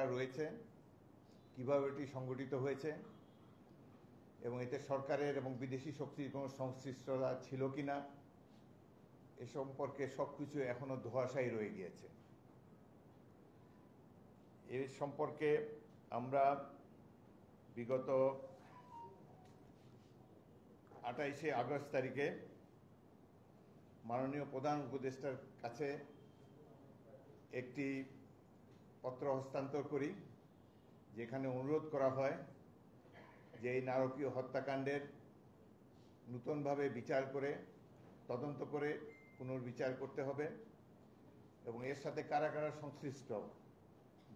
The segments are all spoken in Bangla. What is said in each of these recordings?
কারা রয়েছে, কিভাবে এটি সংগঠিত হয়েছে এবং এতে সরকারের এবং বিদেশি শক্তির কোনো সংশ্লিষ্টতা ছিল কিনা এ সম্পর্কে সবকিছু এখনো ধোঁয়াশাই রয়ে গিয়েছে। এ সম্পর্কে আমরা বিগত 28শে আগস্ট তারিখে মাননীয় প্রধান উপদেষ্টার কাছে একটি পত্র হস্তান্তর করি, যেখানে অনুরোধ করা হয় যে এই নারকীয় হত্যাকাণ্ডের নূতনভাবে বিচার করে তদন্ত করে পুনর্বিচার করতে হবে এবং এর সাথে কারা কারা সংশ্লিষ্ট,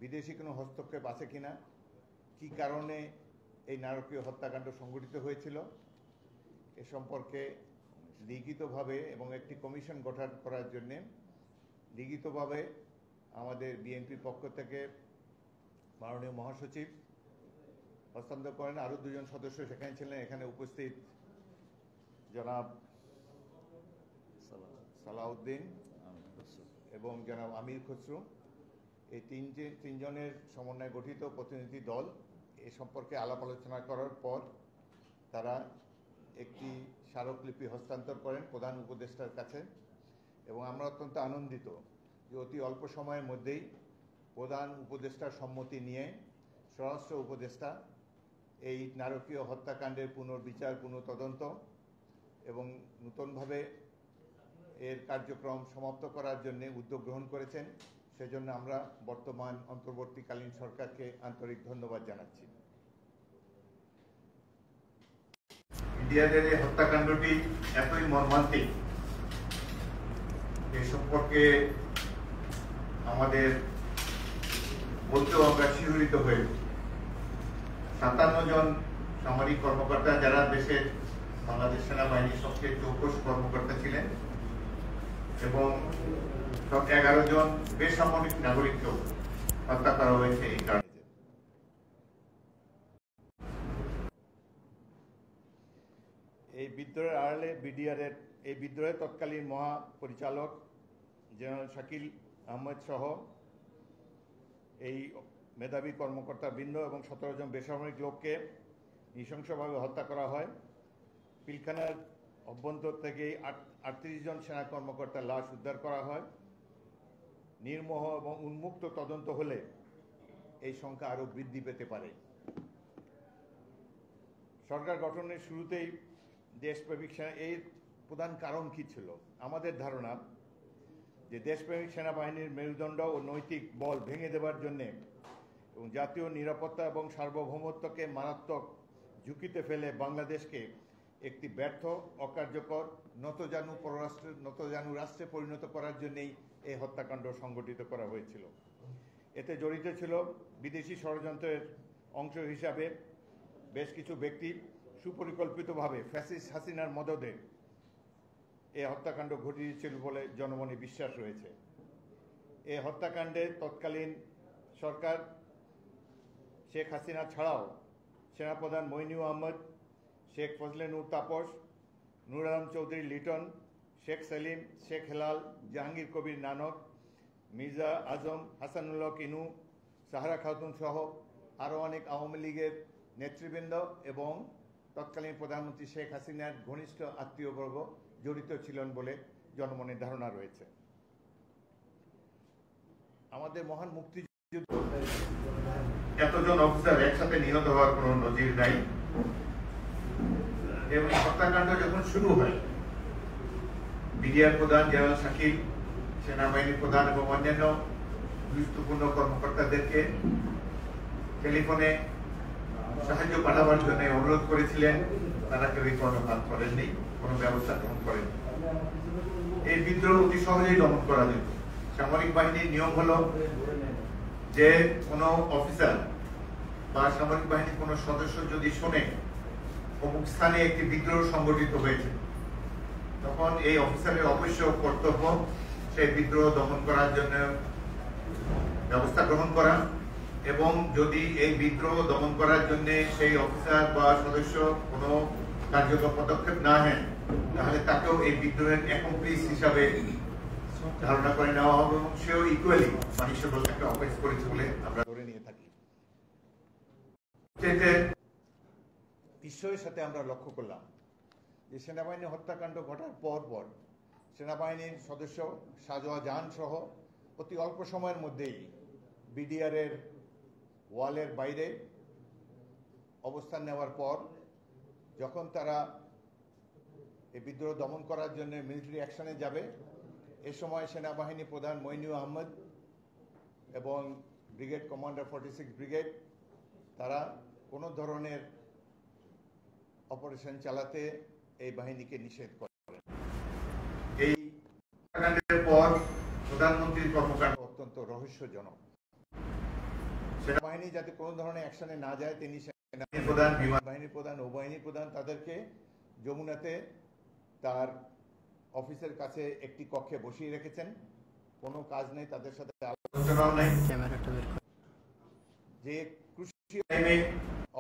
বিদেশি কোনো হস্তক্ষেপ আছে কিনা, কি কারণে এই নারকীয় হত্যাকাণ্ড সংঘটিত হয়েছিল এ সম্পর্কে লিখিতভাবে এবং একটি কমিশন গঠন করার জন্য লিখিতভাবে আমাদের বিএনপির পক্ষ থেকে মাননীয় মহাসচিব হস্তান্তর করেন। আরও দুজন সদস্য সেখানে ছিলেন, এখানে উপস্থিত জনাব সালাউদ্দিন এবং জনাব আমির খসরু, এই তিনজনের সমন্বয়ে গঠিত প্রতিনিধি দল এ সম্পর্কে আলাপ আলোচনা করার পর তারা একটি স্মারকলিপি হস্তান্তর করেন প্রধান উপদেষ্টার কাছে এবং আমরা অত্যন্ত আনন্দিত যে অতি অল্প সময়ের মধ্যেই প্রধান উপদেষ্টার সম্মতি নিয়ে স্বরাষ্ট্র উপদেষ্টা এই নারকীয় হত্যাকাণ্ডের পুনর্বিচার, পুনঃতদন্ত এবং নূতনভাবে এর কার্যক্রম সমাপ্ত করার জন্য উদ্যোগ গ্রহণ করেছেন। সেজন্য আমরা বর্তমান অন্তর্বর্তীকালীন সরকারকে আন্তরিক ধন্যবাদ জানাচ্ছি। ইন্ডিয়াদের এই হত্যাকাণ্ডটি এতই মর্মান্তিক, এ সম্পর্কে আমাদের বলতেও আমরা শিহরিত হয়ে 57 জন সামরিক কর্মকর্তা, যারা দেশের বাংলাদেশ সেনাবাহিনীর সবচেয়ে চৌকস কর্মকর্তা ছিলেন, এবং 11 জন বেসামরিক নাগরিককেও হত্যা করা হয়েছে এই কারণে। এই বিদ্রোহের আড়ালে বিডিআরের এই বিদ্রোহের তৎকালীন মহাপরিচালক জেনারেল শাকিল আহমেদ সহ এই মেধাবী কর্মকর্তা বৃন্দ এবং 17 জন বেসামরিক লোককে নৃশংসভাবে হত্যা করা হয়। পিলখানার অভ্যন্তর থেকে 38 জন সেনা কর্মকর্তার লাশ উদ্ধার করা হয়। নির্মোহ এবং উন্মুক্ত তদন্ত হলে এই সংখ্যা আরও বৃদ্ধি পেতে পারে। সরকার গঠনের শুরুতেই দেশপ্রেমিক সেনা এর প্রধান কারণ কি ছিল? আমাদের ধারণা যে দেশপ্রেমিক সেনাবাহিনীর মেরুদণ্ড ও নৈতিক বল ভেঙে দেওয়ার জন্যে এবং জাতীয় নিরাপত্তা এবং সার্বভৌমত্বকে মারাত্মক ঝুঁকিতে ফেলে বাংলাদেশকে একটি ব্যর্থ, অকার্যকর, নতজানু রাষ্ট্রে পরিণত করার জন্যই এই হত্যাকাণ্ড সংগঠিত করা হয়েছিল। এতে জড়িত ছিল বিদেশি ষড়যন্ত্রের অংশ হিসাবে বেশ কিছু ব্যক্তি সুপরিকল্পিতভাবে ফ্যাসিস্ট হাসিনার মদদে এই হত্যাকাণ্ড ঘটিয়েছিল বলে জনমনে বিশ্বাস রয়েছে। এই হত্যাকাণ্ডে তৎকালীন সরকার শেখ হাসিনা ছাড়াও সেনাপ্রধান মইনুল আহমেদ, শেখ ফজলে নূর তাপস, নূর আলম চৌধুরী লিটন, শেখ সেলিম, শেখ হেলাল, জাহাঙ্গীর কবির নানক, মির্জা আজম, হাসানুল্লাহ কিনু, সাহারা খাতুন সহ আরও অনেক আওয়ামী লীগের নেতৃবৃন্দ এবং তৎকালীন প্রধানমন্ত্রী শেখ হাসিনার ঘনিষ্ঠ আত্মীয়বর্গ জড়িত ছিলেন বলে জনমনের ধারণা রয়েছে। আমাদের মহান মুক্তিযুদ্ধ এতজন অফিসার একসাথে নিহত হওয়ার কোনো নজির নাই এবং হত্যাকাণ্ড যখন শুরু হয় বিডিআর প্রধান জেনারেল শাকিল, সেনাবাহিনী প্রধান এবং অন্যান্য গুরুত্বপূর্ণ কর্মকর্তাদেরকে টেলিফোনে সাহায্য পাঠাবার জন্য অনুরোধ করেছিলেন, তারা কেউই কর্ণপাত করেননি, কোনো ব্যবস্থা গ্রহণ করেন। এই বিদ্রোহ অতি সহজেই দমন করা যেত। সামরিক বাহিনীর নিয়ম হলো যে কোনো অফিসার বা সামরিক বাহিনীর কোনো সদস্য যদি শোনে অমুক স্থানে একটি বিদ্রোহ সংগঠিত হয়েছে, তখন এই অফিসারের অবশ্য কর্তব্য সেই বিদ্রোহ দমন করার জন্য ব্যবস্থা গ্রহণ করা এবং যদি এই বিদ্রোহ দমন করার জন্য সেই অফিসার বা সদস্য কোনো কার্যকর পদক্ষেপ না নেন, তাহলে তাকেও এই বিদ্রোহের অ্যাকমপ্লিস হিসাবে ধারণা করে নেওয়া হবে এবং সেও ইকুয়ালি মানুষের তাকে অপেস করেছে বলে আমরা নিয়ে থাকি। বিস্ময়ের সাথে আমরা লক্ষ্য করলাম যে সেনাবাহিনী হত্যাকাণ্ড ঘটার পর সেনাবাহিনীর সদস্য সাজোয়া জাহান সহ অতি অল্প সময়ের মধ্যেই বিডিআরের ওয়ালের বাইরে অবস্থান নেওয়ার পর যখন তারা এই বিদ্রোহ দমন করার জন্য মিলিটারি অ্যাকশনে যাবে, এ সময় সেনাবাহিনী প্রধান মইনুল আহমেদ এবং ব্রিগেড কমান্ডার 46 ব্রিগেড তারা কোনো ধরনের অপারেশন চালাতে এই বাহিনীকে নিষেধ করেন। এই হত্যাকাণ্ডের পর প্রধানমন্ত্রীর কর্মকাণ্ড অত্যন্ত রহস্যজনক। সেনাবাহিনী যাতে কোনো ধরনের অ্যাকশনে না যায়, তিনি সেনাবাহিনী প্রধান, বিমান বাহিনী প্রধান, নৌবাহিনী প্রধান তাদেরকে যমুনাতে তার অফিসের কাছে একটি কক্ষে বসিয়ে রেখেছেন। কোনো কাজ নেই, তাদের সাথে আলোচনাও নেই। যে ক্রুশিয়াল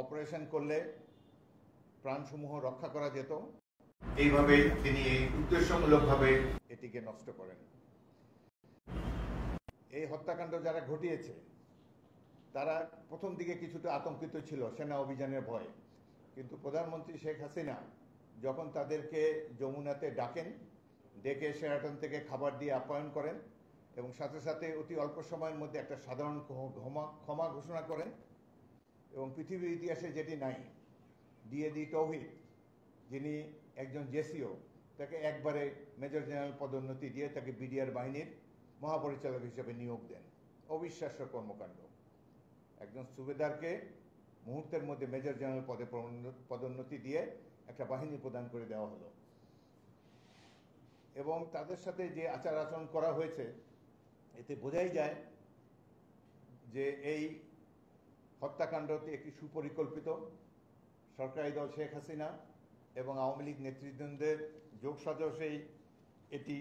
অপারেশন করলে প্রাণসমূহ রক্ষা করা যেত, এইভাবে তিনি উদ্দেশ্যমূলকভাবে এটিকে নষ্ট করেন। এই হত্যাকাণ্ড যারা ঘটিয়েছে তারা প্রথম দিকে কিছুটা আতঙ্কিত ছিল সেনা অভিযানের ভয়ে, কিন্তু প্রধানমন্ত্রী শেখ হাসিনা যখন তাদেরকে যমুনাতে ডাকেন, ডেকে শেরাটন থেকে খাবার দিয়ে আপ্যায়ন করেন এবং সাথে সাথে অতি অল্প সময়ের মধ্যে একটা সাধারণ ক্ষমা ঘোষণা করেন এবং পৃথিবীর ইতিহাসে যেটি নাই, ডিএডি তৌহিদ যিনি একজন জেসিও, তাকে একবারে মেজর জেনারেল পদোন্নতি দিয়ে তাকে বিডিআর বাহিনীর মহাপরিচালক হিসেবে নিয়োগ দেন। অবিশ্বাস্য কর্মকাণ্ড। একজন সুবেদারকে মুহূর্তের মধ্যে মেজর জেনারেল পদে পদোন্নতি দিয়ে একটা বাহিনী প্রদান করে দেওয়া হলো এবং তাদের সাথে যে আচার আচরণ করা হয়েছে এতে বোঝাই যায় যে এই হত্যাকাণ্ডটি একটি সুপরিকল্পিত সরকারি দল শেখ হাসিনা এবং আওয়ামী লীগ নেতৃবৃন্দের যোগসাজশেই এটি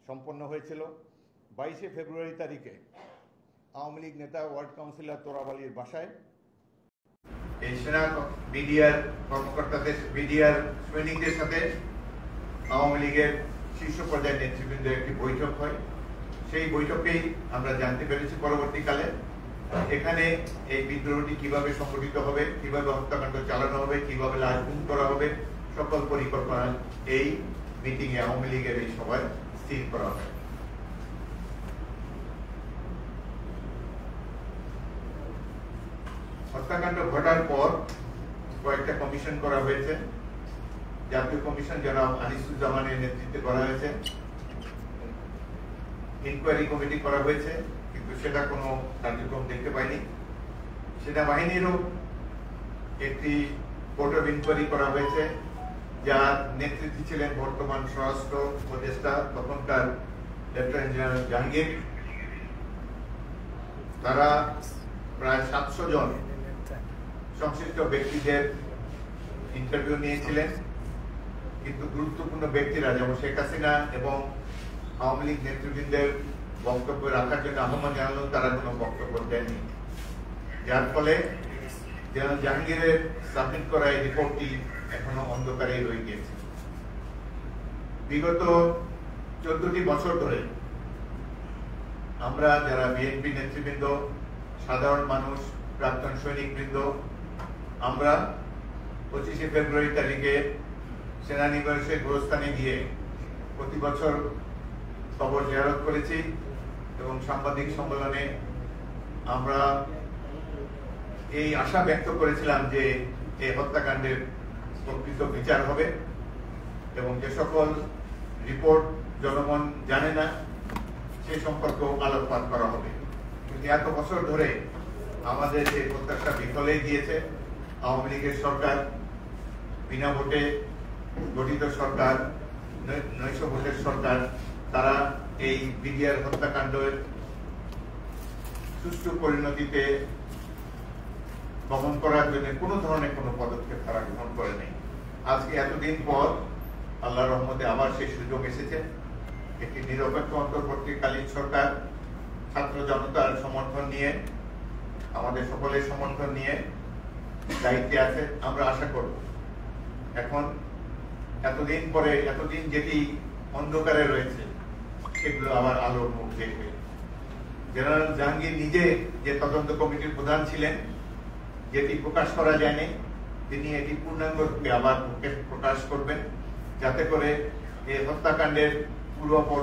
সম্পন্ন হয়েছিল। 22শে ফেব্রুয়ারি তারিখে আওয়ামী লীগ নেতা ওয়ার্ড কাউন্সিলর তোরাব আলীর বাসায় এই সেনা বিডিআর কর্মকর্তাদের, বিডিআর সৈনিকদের সাথে আওয়ামী লীগের শীর্ষ পর্যায়ের নেতৃবৃন্দের একটি বৈঠক হয়। সেই বৈঠকেই আমরা জানতে পেরেছি পরবর্তীকালে এখানে এই বিদ্রোহটি কিভাবে সংগঠিত হবে, কিভাবে হত্যাকাণ্ড চালানো হবে, কিভাবে লাশ গুম করা হবে, সকল পরিকল্পনা এই মিটিং এ আওয়ামী লীগের এই সভায় স্থির করা হয়। হত্যাকাণ্ড ঘটার পর কয়েকটা কমিশন করা হয়েছে। জাতীয় কমিশন জনাব আনিসুজ্জামানের নেতৃত্বে করা হয়েছে। ইনকোয়ারি কমিটি করা হয়েছে, কিন্তু সেটা কোনো কার্যক্রম দেখতে পাইনি। সেনাবাহিনীরও একটি কোর্ট অফ ইনকোয়ারি করা হয়েছে, যার নেতৃত্বে ছিলেন বর্তমান স্বরাষ্ট্র উপদেষ্টা তখনকার লেফটেন্যান্ট জেনারেল জাহাঙ্গীর। তারা প্রায় 700 জন সংশ্লিষ্ট ব্যক্তিদের ইন্টারভিউ নিয়েছিলেন, কিন্তু গুরুত্বপূর্ণ ব্যক্তিরা যেমন শেখ হাসিনা এবং আওয়ামী লীগ নেতৃবৃন্দের বক্তব্য রাখার জন্য আহ্বান জানালেও তারা কোনো বক্তব্য দেয়নি, যার ফলে জেনারেল জাহাঙ্গীরের সাবমিট করা এই রিপোর্টটি এখনো অন্ধকারেই রয়ে গিয়েছে। বিগত 14টি বছর ধরে আমরা যারা বিএনপি নেতৃবৃন্দ, সাধারণ মানুষ, প্রাক্তন সৈনিকবৃন্দ, আমরা 25শে ফেব্রুয়ারি তারিখে সেনানিবাসের গোরস্থানে গিয়ে প্রতি বছর কবর জিয়ারত করেছি এবং সাংবাদিক সম্মেলনে আমরা এই আশা ব্যক্ত করেছিলাম যে এই হত্যাকাণ্ডের প্রকৃত বিচার হবে এবং যে সকল রিপোর্ট জনগণ জানে না সে সম্পর্কেও আলোকপাত করা হবে। কিন্তু এত বছর ধরে আমাদের এই প্রত্যাশা বিফলেই দিয়েছে। আওয়ামী লীগের সরকার, বিনা ভোটে গঠিত সরকার, নৈশ ভোটের সরকার, তারা এই বিডিআর হত্যাকাণ্ডের সুষ্ঠু পরিণতিতে গমন করার জন্য কোনো ধরনের কোনো পদক্ষেপ তারা গ্রহণ করে নেই। আজকে এতদিন পর আল্লাহর রহমতে আবার সেই সুযোগ এসেছে। একটি নিরপেক্ষ অন্তর্বর্তীকালীন সরকার ছাত্র জনতার সমর্থন নিয়ে, আমাদের সকলের সমর্থন নিয়ে দায়িত্বে আছে। আমরা আশা করব এখন এতদিন পরে, এতদিন যেটি অন্ধকারে রয়েছে সেগুলো আবার আলোর মুখ দেখবে। জেনারেল জাহাঙ্গীর নিজে যে তদন্ত কমিটির প্রধান ছিলেন, যেটি প্রকাশ করা যায়নি, তিনি এটি পূর্ণাঙ্গ রূপে আবার প্রকাশ করবেন, যাতে করে এই হত্যাকাণ্ডের পূর্বাপর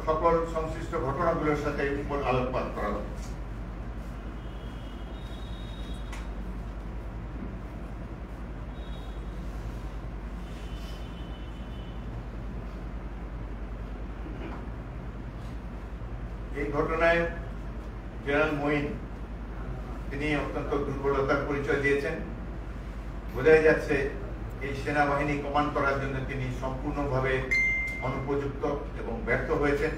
সকল সংশ্লিষ্ট ঘটনাগুলোর সাথে উপর আলোকপাত করা হবে। এই ঘটনায় জেনারেল মঈন তিনি অত্যন্ত দুর্বলতার পরিচয় দিয়েছেন। বোঝাই যাচ্ছে এই সেনাবাহিনী কমান্ড করার জন্য তিনি সম্পূর্ণভাবে অনুপযুক্ত এবং ব্যর্থ হয়েছেন।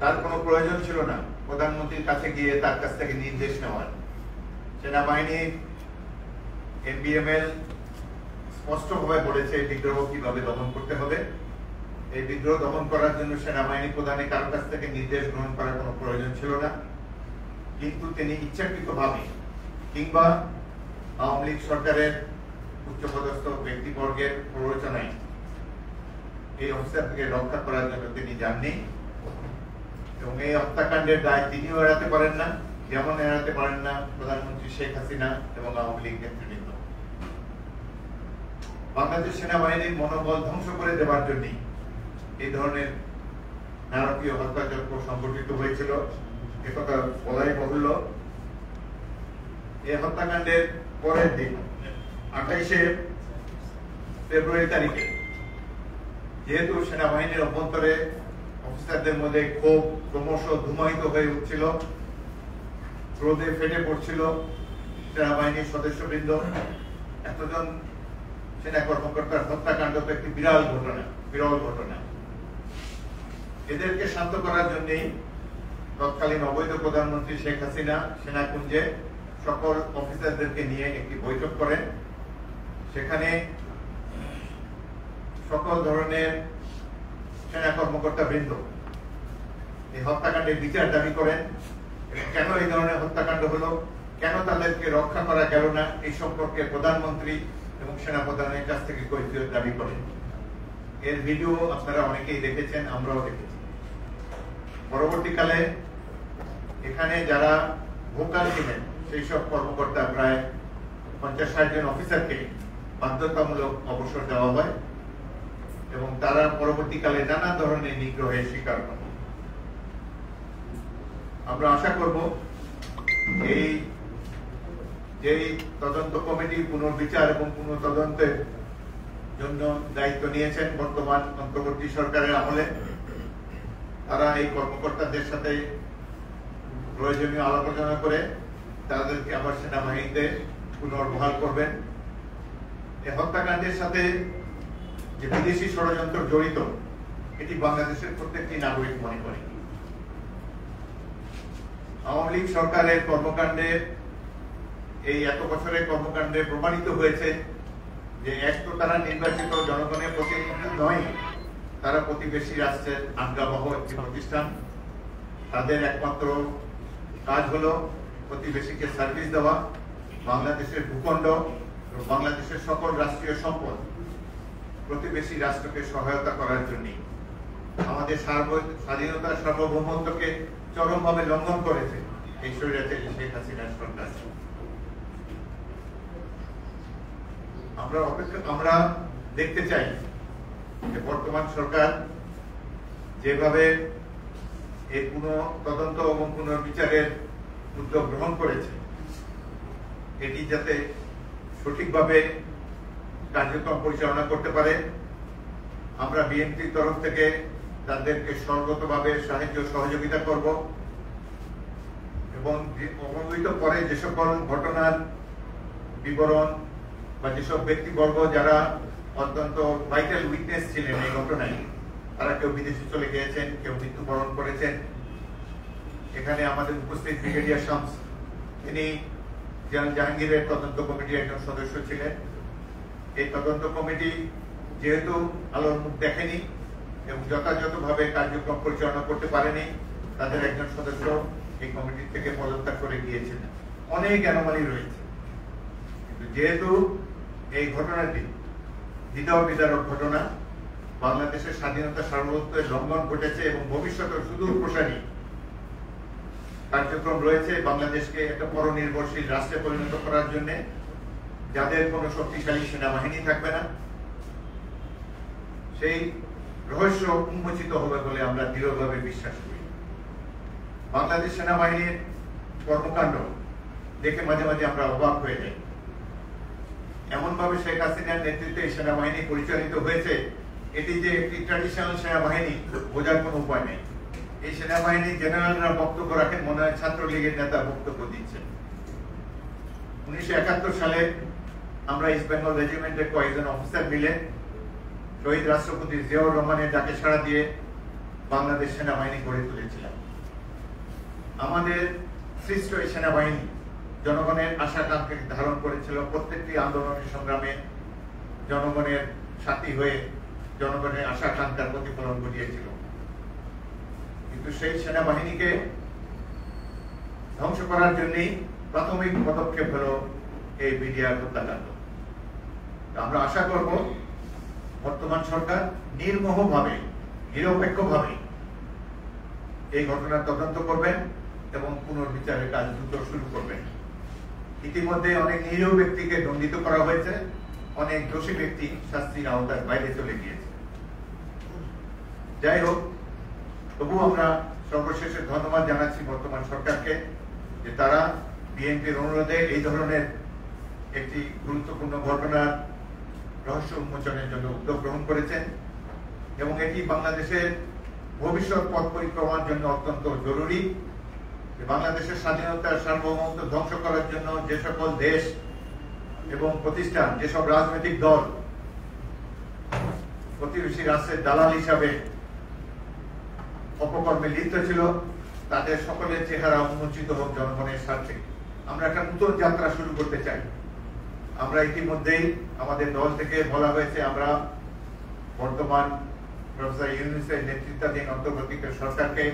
তার কোনো প্রয়োজন ছিল না প্রধানমন্ত্রীর কাছে গিয়ে তার কাছ থেকে নির্দেশ নেওয়ার। সেনাবাহিনীর MBML স্পষ্টভাবে বলেছে বিদ্রোহ কিভাবে দমন করতে হবে। এই বিদ্রোহ দমন করার জন্য সেনাবাহিনী প্রধানের কারো কাছ থেকে নির্দেশ গ্রহণ করার কোনো প্রয়োজন ছিল না, কিন্তু তিনি ইচ্ছাকৃতভাবে কিংবা আওয়ামী লীগ সরকারের উচ্চপদস্থ ব্যক্তিবর্গের প্ররোচনায় এই অফিসারকে রক্ষা করার জন্য তিনি যাননি এবং এই হত্যাকাণ্ডের দায় তিনিও এড়াতে পারেন না, যেমন এড়াতে পারেন না প্রধানমন্ত্রী শেখ হাসিনা এবং আওয়ামী লীগ নেতৃবৃন্দ। বাংলাদেশ সেনাবাহিনীর মনোবল ধ্বংস করে দেওয়ার জন্য এই ধরনের নারকীয় হত্যাযজ্ঞ সংঘটিত হয়েছিল, একথা বলাই বাহুল্য। এই হত্যাকাণ্ডের পরের দিন 28শে ফেব্রুয়ারি তারিখে যেহেতু সেনাবাহিনীর অভ্যন্তরে অফিসারদের মধ্যে ক্ষোভ ক্রমশ ধূমায়িত হয়ে উঠছিল, ক্রোধে ফেটে পড়ছিল সেনাবাহিনীর সদস্যবৃন্দ, এতজন সেনা কর্মকর্তার হত্যাকাণ্ড তো একটি বিরল ঘটনা। এদেরকে শান্ত করার জন্যই তৎকালীন অবৈধ প্রধানমন্ত্রী শেখ হাসিনা সেনাকুঞ্জে সকল অফিসারদেরকে নিয়ে একটি বৈঠক করেন। সেখানে সকল ধরনের সেনা কর্মকর্তা বৃন্দ এই হত্যাকাণ্ডের বিচার দাবি করেন। কেন এই ধরনের হত্যাকাণ্ড হলো, কেন তাদেরকে রক্ষা করা গেল না, এই সম্পর্কে প্রধানমন্ত্রী এবং সেনাপ্রধানের কাছ থেকে কৈফিয়ত দাবি করেন। এর ভিডিও আপনারা অনেকেই দেখেছেন, আমরাও দেখেছি। পরবর্তীকালে এখানে যারা ভোকাল ছিলেন সেই সব কর্মকর্তা প্রায় 50-60 জন অফিসারকে বাধ্যতামূলক অবসর দেওয়া হয় এবং তারা পরবর্তীকালে নানা ধরনের নিগ্রহের শিকার হন। আমরা আশা করব এই তদন্ত কমিটি পুনর্বিচার এবং পুনঃতদন্তের জন্য দায়িত্ব নিয়েছেন বর্তমান অন্তর্বর্তী সরকারের আমলে, তারা এই কর্মকর্তাদের সাথে প্রয়োজনীয় আলাপ আলোচনা করে তাদেরকে আবার সেনাবাহিনীতে পুনর্বহাল করবেন। এই হত্যাকাণ্ডের সাথে যে বিদেশি ষড়যন্ত্র জড়িত, এটি বাংলাদেশের প্রত্যেকটি নাগরিক মনে করে। আওয়ামী লীগ সরকারের কর্মকাণ্ডে, এই এত বছরের কর্মকাণ্ডে প্রমাণিত হয়েছে যে এক তো তারা নির্বাচিত জনগণের প্রতিনিধি নয়, তারা প্রতিবেশী রাষ্ট্রের আজ্ঞাবহ একটি প্রতিষ্ঠান। তাদের একমাত্র কাজ হলো প্রতিবেশীকে সার্ভিস দেওয়া, বাংলাদেশের ভূখণ্ড এবং বাংলাদেশের সকল রাষ্ট্রীয় সম্পদ প্রতিবেশী রাষ্ট্রকে সহায়তা করার জন্য আমাদের স্বাধীনতা সার্বভৌমত্বকে চরমভাবে লঙ্ঘন করেছে এই স্বৈরাচারী শেখ হাসিনার সরকার। আমরা দেখতে চাই যে বর্তমান সরকার যেভাবে এই তদন্ত এবং পুনর্বিচারের উদ্যোগ গ্রহণ করেছে, এটি যাতে সঠিকভাবে কার্যক্রম পরিচালনা করতে পারে। আমরা বিএনপির তরফ থেকে তাদেরকে সর্বতভাবে সাহায্য সহযোগিতা করব এবং অবহিত পরে যে সকল ঘটনার বিবরণ বা যেসব ব্যক্তিবর্গ যারা অত্যন্ত ভাইটাল উইটনেস ছিলেন এই ঘটনায়, তারা কেউ বিদেশে চলে গিয়েছেন, কেউ মৃত্যুবরণ করেছেন। এখানে আমাদের উপস্থিত ব্রিগেডিয়ার শামস, তিনি জেনারেল জাহাঙ্গীরের তদন্ত কমিটির একজন সদস্য ছিলেন। এই তদন্ত কমিটি যেহেতু আলোর মুখ দেখেনি এবং যথাযথভাবে কার্যক্রম পরিচালনা করতে পারেনি, তাদের একজন সদস্য এই কমিটি থেকে পদত্যাগ করে গিয়েছিলেন। অনেক অ্যানোমালি রয়েছে, কিন্তু যেহেতু এই ঘটনাটি হৃদয় বিদারক ঘটনা, বাংলাদেশের স্বাধীনতা সার্বভৌমত্বের লঙ্ঘন ঘটেছে এবং ভবিষ্যতের সুদূর প্রসারী কার্যক্রম রয়েছে বাংলাদেশকে একটা পরনির্ভরশীল রাষ্ট্রে পরিণত করার জন্য, যাদের কোনো শক্তিশালী সেনাবাহিনী থাকবে না, সেই রহস্য উন্মোচিত হবে বলে আমরা দৃঢ়ভাবে বিশ্বাস করি। বাংলাদেশ সেনাবাহিনীর কর্মকাণ্ড দেখে মাঝে মাঝে আমরা অবাক হয়ে যাই। এমনভাবে শেখ হাসিনার নেতৃত্বে সেনাবাহিনী পরিচালিত হয়েছে, এটি যে একটি ট্র্যাডিশনাল সেনাবাহিনী বোঝার কোনো উপায় নেই। এই সেনাবাহিনীর জেনারেলরা বক্তব্য রাখেন মনে হয় ছাত্রলীগের নেতা বক্তব্য দিচ্ছেন। 1971 সালে আমরা ইস্ট বেঙ্গল রেজিমেন্টের কয়েকজন অফিসার মিলে শহীদ রাষ্ট্রপতি জিয়াউর রহমানের ডাকে সাড়া দিয়ে বাংলাদেশ সেনাবাহিনী গড়ে তুলেছিলাম। আমাদের সৃষ্ট এই সেনাবাহিনী জনগণের আশা আকাঙ্ক্ষাকে ধারণ করেছিল। প্রত্যেকটি আন্দোলনের সংগ্রামে জনগণের সাথী হয়ে জনগণের আশা আকাঙ্ক্ষার প্রতিফলন ঘটিয়েছিল। কিন্তু সেই সেনাবাহিনীকে ধ্বংস করার জন্যই প্রাথমিক পদক্ষেপ হলো এই বিডিআর হত্যাকাণ্ড। আমরা আশা করব বর্তমান সরকার নির্মোহভাবে, নিরপেক্ষভাবে এই ঘটনার তদন্ত করবেন এবং পুনর্বিচারের কাজ দ্রুত শুরু করবেন। ইতিমধ্যে অনেক নিরীহ ব্যক্তিকে দণ্ডিত করা হয়েছে, অনেক দোষী ব্যক্তি শাস্তির আওতার বাইরে চলে গিয়েছে। যাই হোক, তবু আমরা সর্বশেষে ধন্যবাদ জানাচ্ছি বর্তমান সরকারকে যে তারা বিএনপির অনুরোধে এই ধরনের একটি গুরুত্বপূর্ণ ঘটনার রহস্য উন্মোচনের জন্য উদ্যোগ গ্রহণ করেছেন এবং এটি বাংলাদেশের ভবিষ্যৎ পথ পরিক্রমার জন্য অত্যন্ত জরুরি। বাংলাদেশের স্বাধীনতার সার্বভৌমত্ব ধ্বংস করার জন্য যে সকল দেশ এবং প্রতিষ্ঠান, যেসব রাজনৈতিক দল প্রতিবেশী রাষ্ট্রের দালাল হিসাবে অপকর্মে লিপ্ত ছিল, তাদের সকলের চেহারা উন্মোচিত হোক জনগণের স্বার্থে। আমরা একটা নতুন যাত্রা শুরু করতে চাই। আমরা ইতিমধ্যেই আমাদের দল থেকে বলা হয়েছে আমরা বর্তমান প্রফেসর ইউনূসের নেতৃত্বাধীন অন্তর্বর্তীকালীন সরকারকে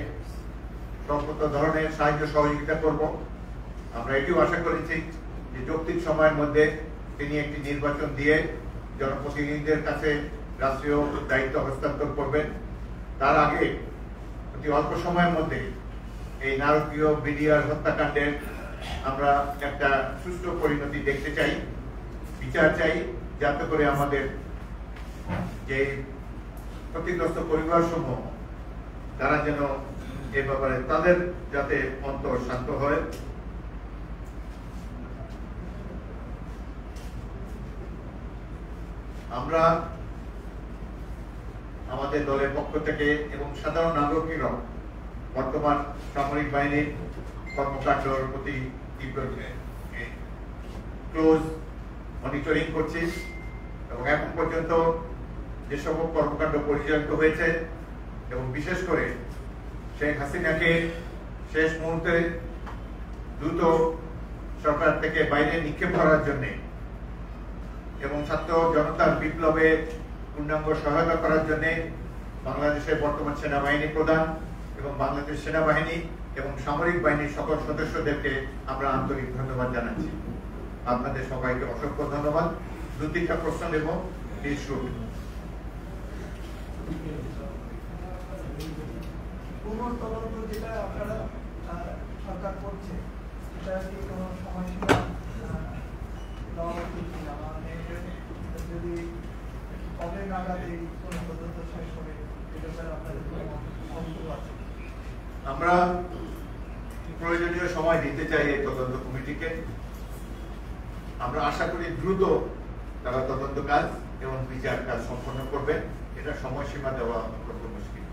সর্বত ধরনের সাহায্য সহযোগিতা করব। আমরা এটিও আশা করেছি যে যৌক্তিক সময়ের মধ্যে তিনি একটি নির্বাচন দিয়ে জনপ্রতিনিধিদের কাছে রাষ্ট্রীয় দায়িত্ব হস্তান্তর করবেন। তার আগে অতি অল্প সময়ের মধ্যে এই নারকীয় বিডিআর হত্যাকাণ্ডের আমরা একটা সুষ্ঠু পরিণতি দেখতে চাই, বিচার চাই, যাতে করে আমাদের যে ক্ষতিগ্রস্ত পরিবার সমূহ তারা যেন এ ব্যাপারে তাদের যাতে অন্তর শান্ত হয়। আমরা আমাদের দলের পক্ষ থেকে এবং সাধারণ নাগরিকরাও বর্তমান সামরিক বাহিনীর কর্মকাণ্ডের প্রতি ক্লোজ মনিটরিং করছি এবং এখন পর্যন্ত যে সকল কর্মকাণ্ড পরিচালিত হয়েছে এবং বিশেষ করে শেখ হাসিনাকে শেষ মুহূর্তে দ্রুত সরকার থেকে বাইরে নিক্ষেপ করার জন্য এবং ছাত্র জনতার বিপ্লবে পূর্ণাঙ্গ সহায়তা করার জন্য বাংলাদেশের বর্তমান সেনাবাহিনী প্রধান এবং বাংলাদেশ সেনাবাহিনী এবং সামরিক বাহিনীর সকল সদস্যদেরকে আমরা আন্তরিক ধন্যবাদ জানাচ্ছি। আপনাদের সবাইকে অসংখ্য ধন্যবাদ। দু-তিনটা প্রশ্ন দেব, প্লিজ শুট। পুনঃতদন্ত যেটা আপনারা সরকার করছে, সেটা কি কোনো সময়সীমা দেওয়া উচিত কিনা? মানে যদি কবে নাগাদ এই পুনঃতদন্ত শেষ হবে, এটা স্যার আপনাদের কোনো বক্তব্য আছে? আমরা প্রয়োজনীয় সময় দিতে চাই এই তদন্ত কমিটিকে। আমরা আশা করি দ্রুত তারা তদন্ত কাজ এবং বিচার কাজ সম্পন্ন করবে। এটা সময়সীমা দেওয়া অত্যন্ত মুশকিল।